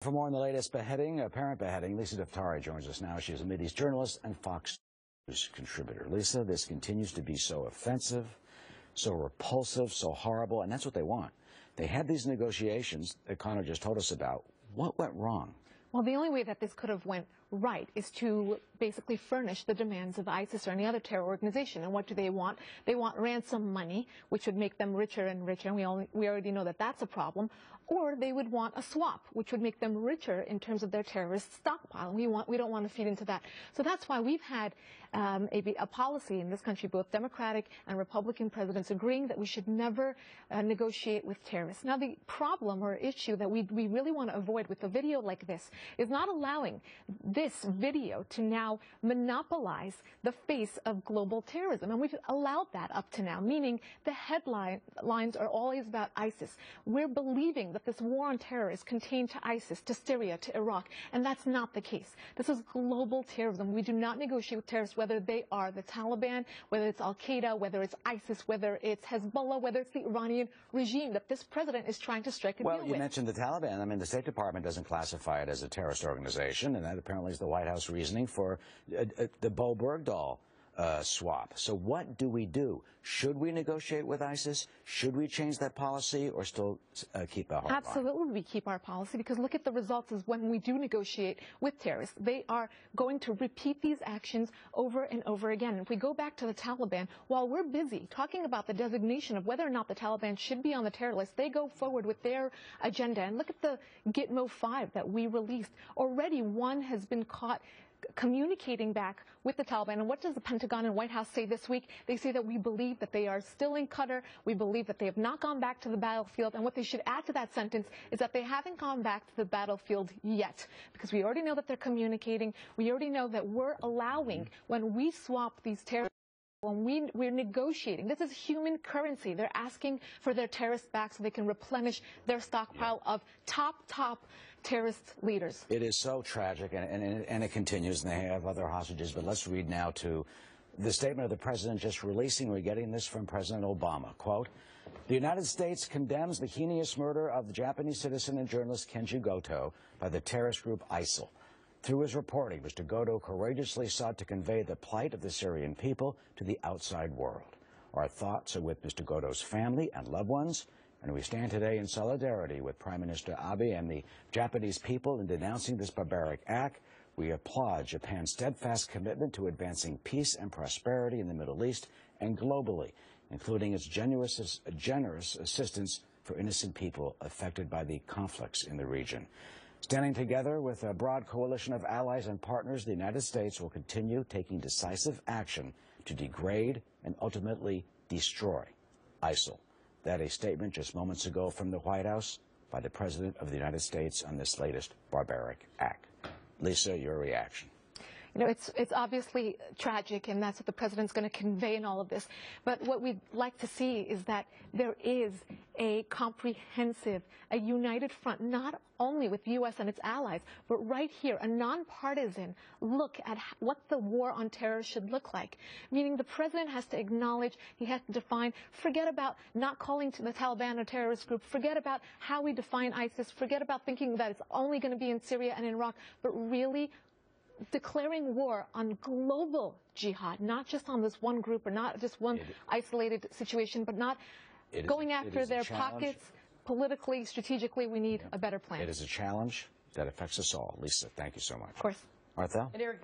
For more on the latest beheading, apparent beheading, Lisa Daftari joins us now. She's a Mideast journalist and Fox News contributor. Lisa, this continues to be so offensive, so repulsive, so horrible, and that's what they want. They had these negotiations that Connor just told us about. What went wrong? Well, the only way that this could have went right is to basically furnish the demands of ISIS or any other terror organization. And what do they want? They want ransom money, which would make them richer and richer, and we already know that that's a problem. Or they would want a swap, which would make them richer in terms of their terrorist stockpile. We don't want to feed into that. So that's why we've had a policy in this country, both Democratic and Republican presidents agreeing that we should never negotiate with terrorists. Now, the problem or issue that we really want to avoid with a video like this is not allowing this video to now monopolize the face of global terrorism. And we've allowed that up to now, meaning the headlines are always about ISIS. We're believing that this war on terror is contained to ISIS, to Syria, to Iraq, and that's not the case. This is global terrorism. We do not negotiate with terrorists, whether they are the Taliban, whether it's Al-Qaeda, whether it's ISIS, whether it's Hezbollah, whether it's the Iranian regime that this president is trying to strike a deal with. Well, you mentioned the Taliban. I mean, the State Department doesn't classify it as a terrorist organization, and that apparently is the White House reasoning for the Bo Bergdahl swap. So what do we do? Should we negotiate with ISIS? Should we change that policy or still keep our Absolutely, we keep our policy, because look at the results is when we do negotiate with terrorists. They are going to repeat these actions over and over again. And if we go back to the Taliban, while we're busy talking about the designation of whether or not the Taliban should be on the terror list, they go forward with their agenda. And look at the Gitmo 5 that we released. Already one has been caught communicating back with the Taliban. And what does the Pentagon and White House say this week? They say that we believe that they are still in Qatar. We believe that they have not gone back to the battlefield. And what they should add to that sentence is that they haven't gone back to the battlefield yet, because we already know that they're communicating. We already know that we're allowing, when we swap these terrorists, when we're negotiating, this is human currency. They're asking for their terrorists back so they can replenish their stockpile of top terrorist leaders. It is so tragic, and it continues, and they have other hostages. But let's read now to the statement of the president just releasing. We're getting this from President Obama. Quote, "The United States condemns the heinous murder of the Japanese citizen and journalist Kenji Goto by the terrorist group ISIL. Through his reporting, Mr. Goto courageously sought to convey the plight of the Syrian people to the outside world. Our thoughts are with Mr. Goto's family and loved ones, and we stand today in solidarity with Prime Minister Abe and the Japanese people in denouncing this barbaric act. We applaud Japan's steadfast commitment to advancing peace and prosperity in the Middle East and globally, including its generous assistance for innocent people affected by the conflicts in the region. Standing together with a broad coalition of allies and partners, the United States will continue taking decisive action to degrade and ultimately destroy ISIL." That a statement just moments ago from the White House by the President of the United States on this latest barbaric act. Lisa, your reaction? You know, it's obviously tragic, and that's what the president's going to convey in all of this. But what we'd like to see is that there is a comprehensive, a united front, not only with the U.S. and its allies, but right here, a nonpartisan look at what the war on terror should look like. Meaning the president has to acknowledge, he has to define, forget about not calling to the Taliban a terrorist group, forget about how we define ISIS, forget about thinking that it's only going to be in Syria and in Iraq, but really declaring war on global jihad, not just on this one group or not just one isolated situation, but not going after their pockets politically, strategically. We need a better plan. It is a challenge that affects us all. Lisa, thank you so much. Of course. Martha?